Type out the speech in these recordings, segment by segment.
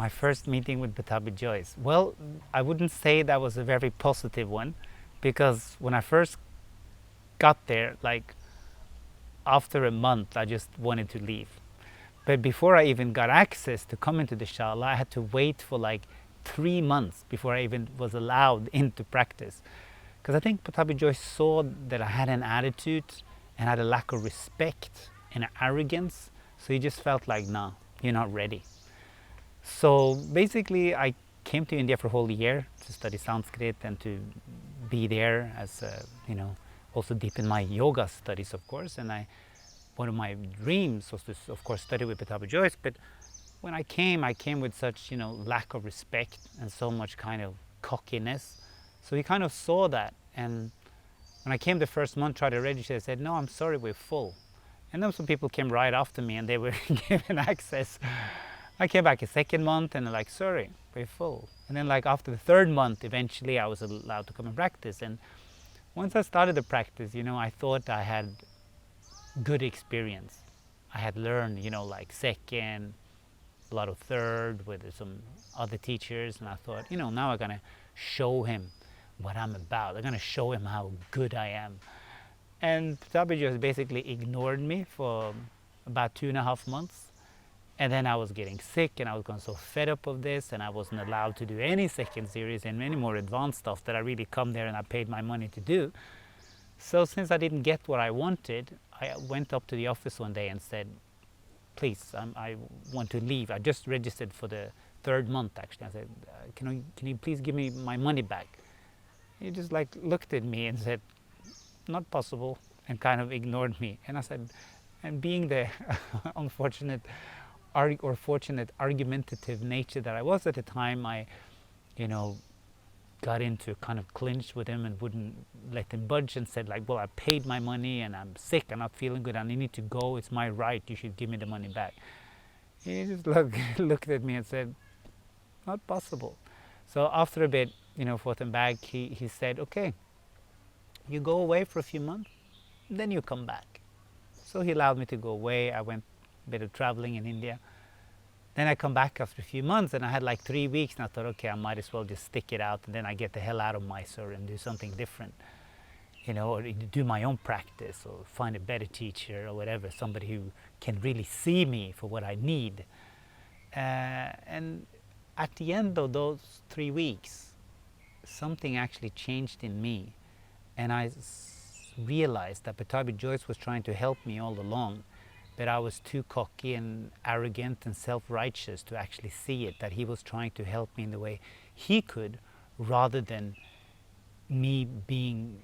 My first meeting with Pattabhi Jois. Well, I wouldn't say that was a very positive one, because when I first got there, like after a month, I just wanted to leave. But before I even got access to come into the shala, I had to wait for like 3 months before I even was allowed into practice. Because I think Pattabhi Jois saw that I had an attitude and had a lack of respect and arrogance. So he just felt like, no, you're not ready. So basically, I came to India for a whole year to study Sanskrit and to be there as a, also deepen my yoga studies, of course. And one of my dreams was to, of course, study with Pattabhi Jois. But when I came with such, lack of respect and so much kind of cockiness. So he kind of saw that. And when I came the first month, tried to register, I said, no, I'm sorry, we're full. And then some people came right after me and they were given access. I came back a second month and they're like, sorry, we're full. And then like after the third month, eventually I was allowed to come and practice. And once I started the practice, I thought I had good experience. I had learned, like second, a lot of third with some other teachers. And I thought, now I'm going to show him what I'm about. I'm going to show him how good I am. And Pattabhi just basically ignored me for about 2.5 months. And then I was getting sick and I was getting so fed up of this, and I wasn't allowed to do any second series and any more advanced stuff that I really come there and I paid my money to do. So since I didn't get what I wanted, I went up to the office one day and said, please, I want to leave. I just registered for the third month actually. I said, can you please give me my money back? He just like looked at me and said, not possible, and kind of ignored me. And I said, and being the unfortunate or fortunate argumentative nature that I was at the time, I, got into kind of clinch with him and wouldn't let him budge and said like, well, I paid my money and I'm sick, I'm not feeling good, and I need to go, it's my right, you should give me the money back. He just looked at me and said, not possible. So after a bit, forth and back, he said, okay, you go away for a few months, then you come back. So he allowed me to go away. I went a bit of traveling in India. Then I come back after a few months and I had like 3 weeks, and I thought, okay, I might as well just stick it out and then I get the hell out of Mysore and do something different, or do my own practice or find a better teacher or whatever, somebody who can really see me for what I need. And at the end of those 3 weeks, something actually changed in me, and I realized that Pattabhi Jois was trying to help me all along, but I was too cocky and arrogant and self-righteous to actually see it, that he was trying to help me in the way he could, rather than me being,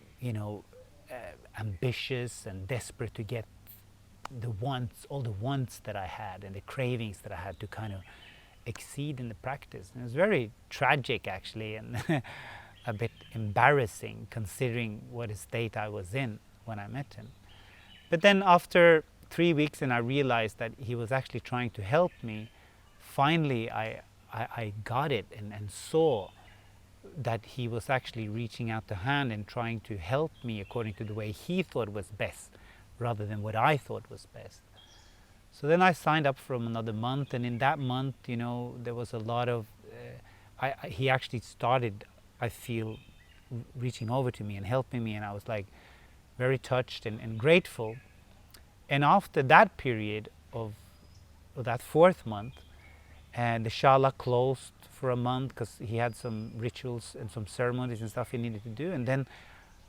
ambitious and desperate to get all the wants that I had and the cravings that I had to kind of exceed in the practice. And it was very tragic actually, and a bit embarrassing considering what a state I was in when I met him. But then after 3 weeks and I realized that he was actually trying to help me, finally I got it and saw that he was actually reaching out the hand and trying to help me according to the way he thought was best, rather than what I thought was best. So then I signed up for another month, and in that month, there was a lot of, he actually started, I feel, reaching over to me and helping me, and I was like very touched and grateful. And after that period of that 4th month, and the shala closed for a month because he had some rituals and some ceremonies and stuff he needed to do. And then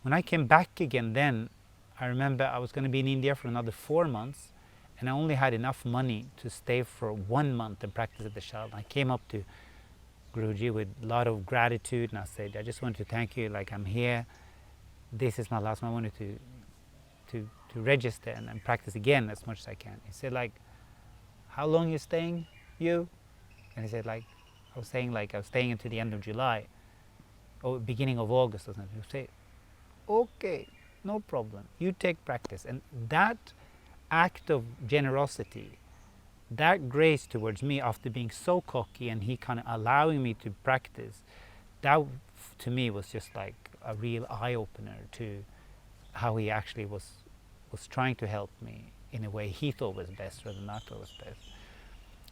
when I came back again, then I remember I was going to be in India for another 4 months, and I only had enough money to stay for 1 month and practice at the shala. I came up to Guruji with a lot of gratitude, and I said, I just wanted to thank you, like I'm here, this is my last one, I wanted to register and practice again as much as I can. He said like, how long you staying, you? And he said like, I was staying until the end of July or beginning of August or something. He said, okay, no problem, you take practice. And that act of generosity, that grace towards me after being so cocky and he kind of allowing me to practice, that to me was just like a real eye-opener to how he actually was trying to help me in a way he thought was best rather than I thought was best.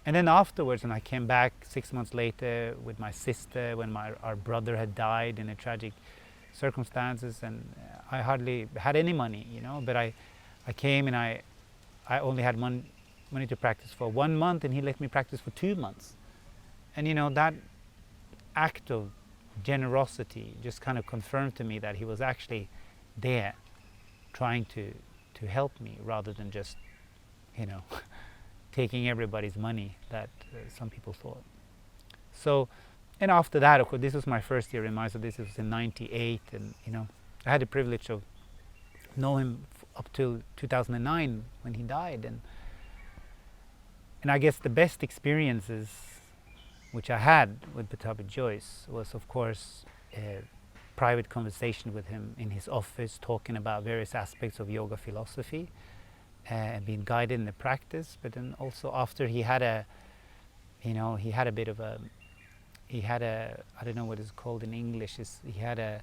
And then afterwards, when I came back 6 months later with my sister, when our brother had died in a tragic circumstances, and I hardly had any money, but I came, and I only had money to practice for 1 month, and he let me practice for 2 months. And that act of generosity just kind of confirmed to me that he was actually there trying to help me, rather than just taking everybody's money that some people thought. So, and after that, of course, this was my first year in Mysore. This was in '98, and I had the privilege of knowing him up till 2009 when he died, and I guess the best experiences which I had with Pattabhi Jois was, of course, a private conversation with him in his office, talking about various aspects of yoga philosophy, and being guided in the practice. But then also after he had a bit of a, I don't know what it's called in English, he had a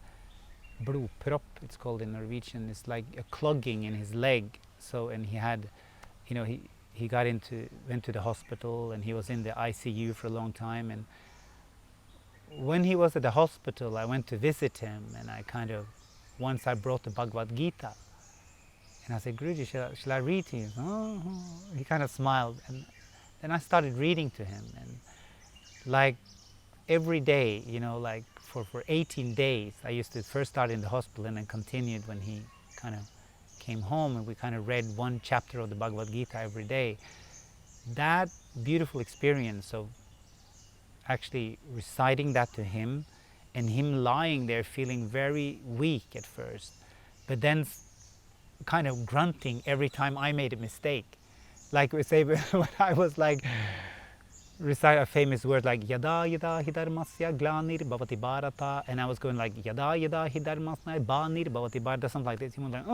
blodpropp, it's called in Norwegian. It's like a clogging in his leg. So, and he had, he went to the hospital, and he was in the ICU for a long time. And when he was at the hospital, I went to visit him, and once I brought the Bhagavad Gita, and I said, Guruji, shall I read to you? Oh. He kind of smiled, and then I started reading to him, and like every day, like for 18 days, I used to first start in the hospital and then continued when he kind of came home, and we kind of read one chapter of the Bhagavad Gita every day. That beautiful experience of actually reciting that to him, and him lying there feeling very weak at first, but then kind of grunting every time I made a mistake. Like we say, when I was like recite a famous word like yada yada hidharmasya glanir bhavati bharata, and I was going like yada yada hidharmasya banir bhavati bharata, something like this. He was like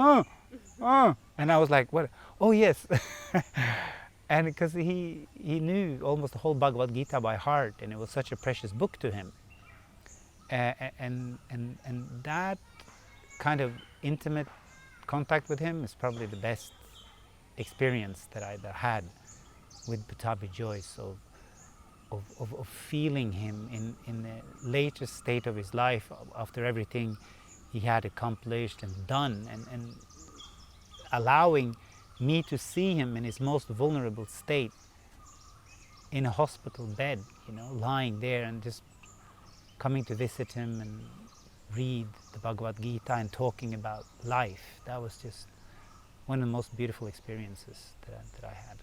and I was like, what? Oh yes. And because he knew almost the whole Bhagavad Gita by heart, and it was such a precious book to him, and that kind of intimate contact with him is probably the best experience that I had with Pattabhi Jois, of feeling him in the later state of his life, after everything he had accomplished and done, and allowing me to see him in his most vulnerable state in a hospital bed, lying there, and just coming to visit him and read the Bhagavad Gita and talking about life. That was just one of the most beautiful experiences that I had.